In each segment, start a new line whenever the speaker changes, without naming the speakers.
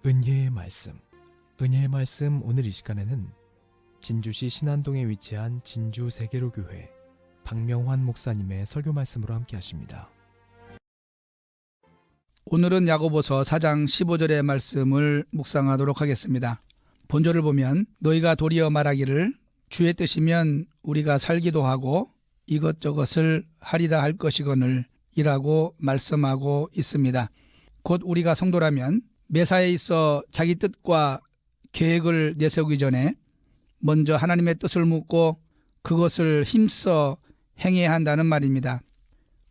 은혜의 말씀. 은혜의 말씀 오늘 이 시간에는 진주시 신안동에 위치한 진주 세계로교회 박명환 목사님의 설교 말씀으로 함께 하십니다.
오늘은 야고보서 4장 15절의 말씀을 묵상하도록 하겠습니다. 본절을 보면 너희가 도리어 말하기를 주의 뜻이면 우리가 살기도 하고 이것저것을 하리라 할 것이거늘 이라고 말씀하고 있습니다. 곧 우리가 성도라면 매사에 있어 자기 뜻과 계획을 내세우기 전에 먼저 하나님의 뜻을 묻고 그것을 힘써 행해야 한다는 말입니다.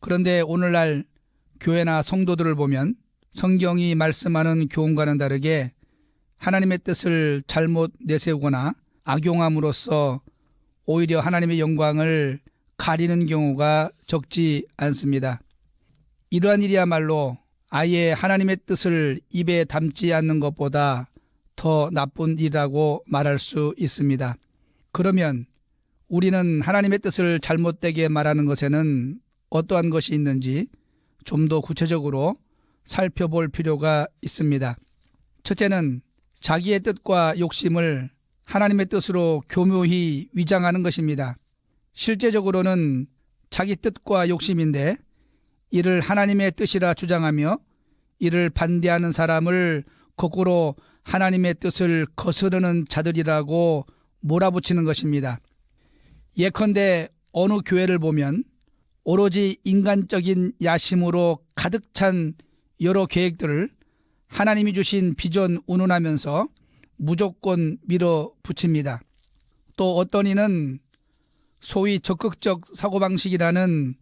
그런데 오늘날 교회나 성도들을 보면 성경이 말씀하는 교훈과는 다르게 하나님의 뜻을 잘못 내세우거나 악용함으로써 오히려 하나님의 영광을 가리는 경우가 적지 않습니다. 이러한 일이야말로 아예 하나님의 뜻을 입에 담지 않는 것보다 더 나쁜 일이라고 말할 수 있습니다. 그러면 우리는 하나님의 뜻을 잘못되게 말하는 것에는 어떠한 것이 있는지 좀 더 구체적으로 살펴볼 필요가 있습니다. 첫째는 자기의 뜻과 욕심을 하나님의 뜻으로 교묘히 위장하는 것입니다. 실제적으로는 자기 뜻과 욕심인데 이를 하나님의 뜻이라 주장하며 이를 반대하는 사람을 거꾸로 하나님의 뜻을 거스르는 자들이라고 몰아붙이는 것입니다. 예컨대 어느 교회를 보면 오로지 인간적인 야심으로 가득 찬 여러 계획들을 하나님이 주신 비전 운운하면서 무조건 밀어붙입니다. 또 어떤 이는 소위 적극적 사고방식이라는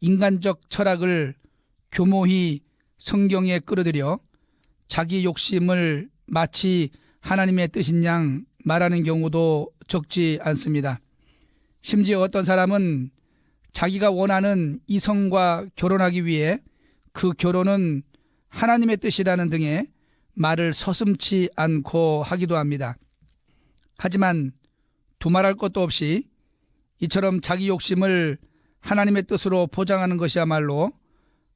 인간적 철학을 교모히 성경에 끌어들여 자기 욕심을 마치 하나님의 뜻인 양 말하는 경우도 적지 않습니다. 심지어 어떤 사람은 자기가 원하는 이성과 결혼하기 위해 그 결혼은 하나님의 뜻이라는 등의 말을 서슴지 않고 하기도 합니다. 하지만 두말할 것도 없이 이처럼 자기 욕심을 하나님의 뜻으로 포장하는 것이야말로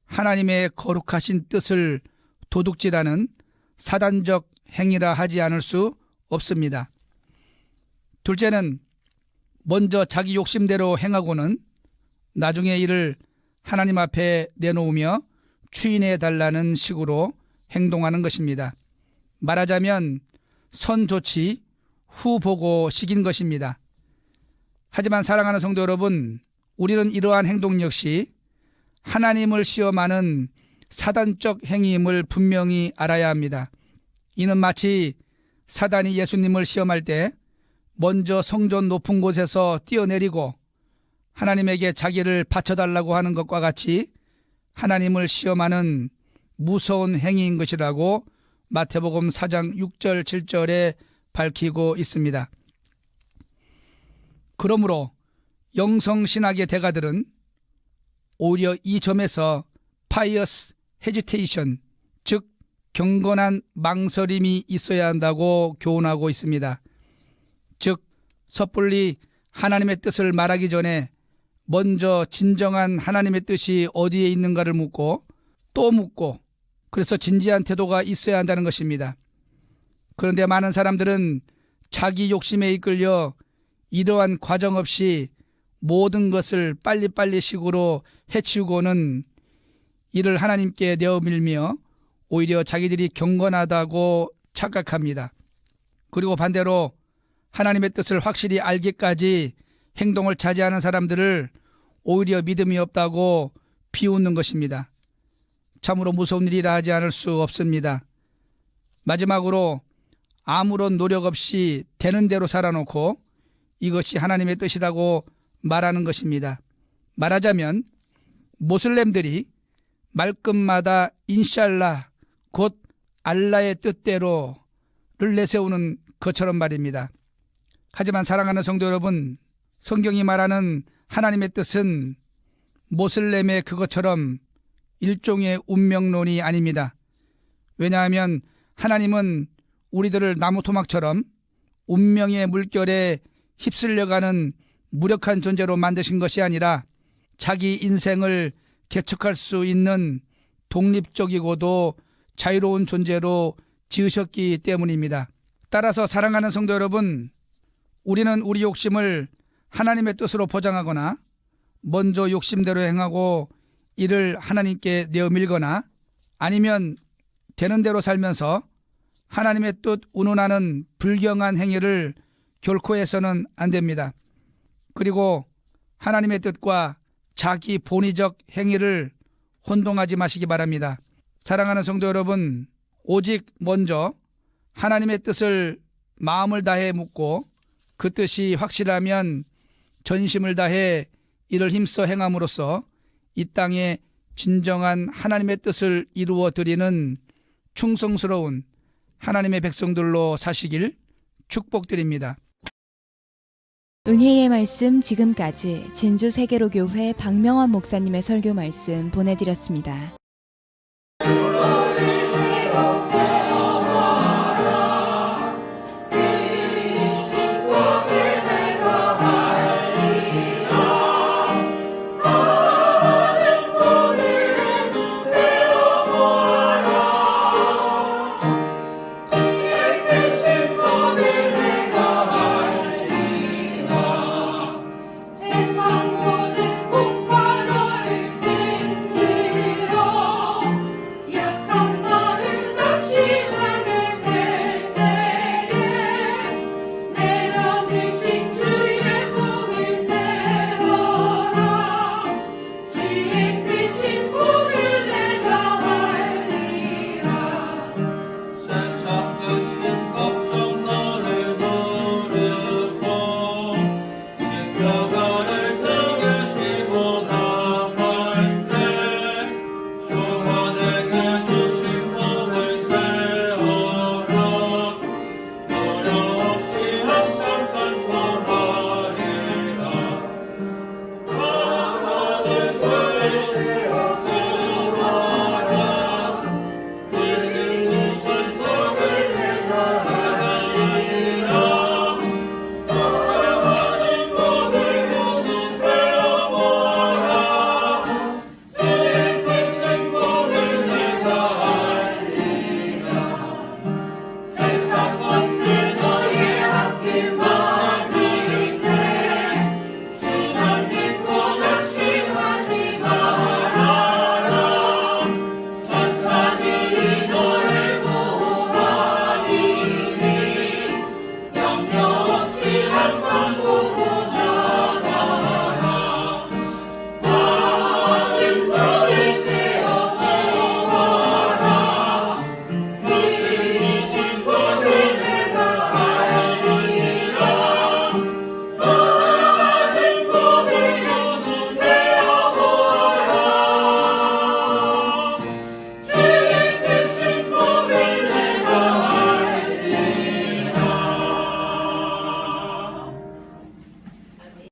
하나님의 거룩하신 뜻을 도둑질하는 사단적 행위라 하지 않을 수 없습니다. 둘째는 먼저 자기 욕심대로 행하고는 나중에 이를 하나님 앞에 내놓으며 추인해 달라는 식으로 행동하는 것입니다. 말하자면 선 좋지 후 보고 식인 것입니다. 하지만 사랑하는 성도 여러분, 우리는 이러한 행동 역시 하나님을 시험하는 사단적 행위임을 분명히 알아야 합니다. 이는 마치 사단이 예수님을 시험할 때 먼저 성전 높은 곳에서 뛰어내리고 하나님에게 자기를 바쳐달라고 하는 것과 같이 하나님을 시험하는 무서운 행위인 것이라고 마태복음 4장 6절 7절에 밝히고 있습니다. 그러므로 영성신학의 대가들은 오히려 이 점에서 pious hesitation, 즉 경건한 망설임이 있어야 한다고 교훈하고 있습니다. 즉 섣불리 하나님의 뜻을 말하기 전에 먼저 진정한 하나님의 뜻이 어디에 있는가를 묻고 또 묻고 그래서 진지한 태도가 있어야 한다는 것입니다. 그런데 많은 사람들은 자기 욕심에 이끌려 이러한 과정 없이 모든 것을 빨리빨리 식으로 해치우고는 이를 하나님께 내어밀며 오히려 자기들이 경건하다고 착각합니다. 그리고 반대로 하나님의 뜻을 확실히 알기까지 행동을 자제하는 사람들을 오히려 믿음이 없다고 비웃는 것입니다. 참으로 무서운 일이라 하지 않을 수 없습니다. 마지막으로 아무런 노력 없이 되는 대로 살아놓고 이것이 하나님의 뜻이라고 말하는 것입니다. 말하자면 모슬렘들이 말끝마다 인샬라 곧 알라의 뜻대로를 내세우는 것처럼 말입니다. 하지만 사랑하는 성도 여러분, 성경이 말하는 하나님의 뜻은 모슬렘의 그것처럼 일종의 운명론이 아닙니다. 왜냐하면 하나님은 우리들을 나무 토막처럼 운명의 물결에 휩쓸려가는 무력한 존재로 만드신 것이 아니라 자기 인생을 개척할 수 있는 독립적이고도 자유로운 존재로 지으셨기 때문입니다. 따라서 사랑하는 성도 여러분, 우리는 우리 욕심을 하나님의 뜻으로 포장하거나 먼저 욕심대로 행하고 이를 하나님께 내어밀거나 아니면 되는 대로 살면서 하나님의 뜻 운운하는 불경한 행위를 결코 해서는 안 됩니다. 그리고 하나님의 뜻과 자기 본의적 행위를 혼동하지 마시기 바랍니다. 사랑하는 성도 여러분, 오직 먼저 하나님의 뜻을 마음을 다해 묻고 그 뜻이 확실하면 전심을 다해 이를 힘써 행함으로써 이 땅에 진정한 하나님의 뜻을 이루어 드리는 충성스러운 하나님의 백성들로 사시길 축복드립니다.
은혜의 말씀 지금까지 진주 세계로교회 박명환 목사님의 설교 말씀 보내드렸습니다.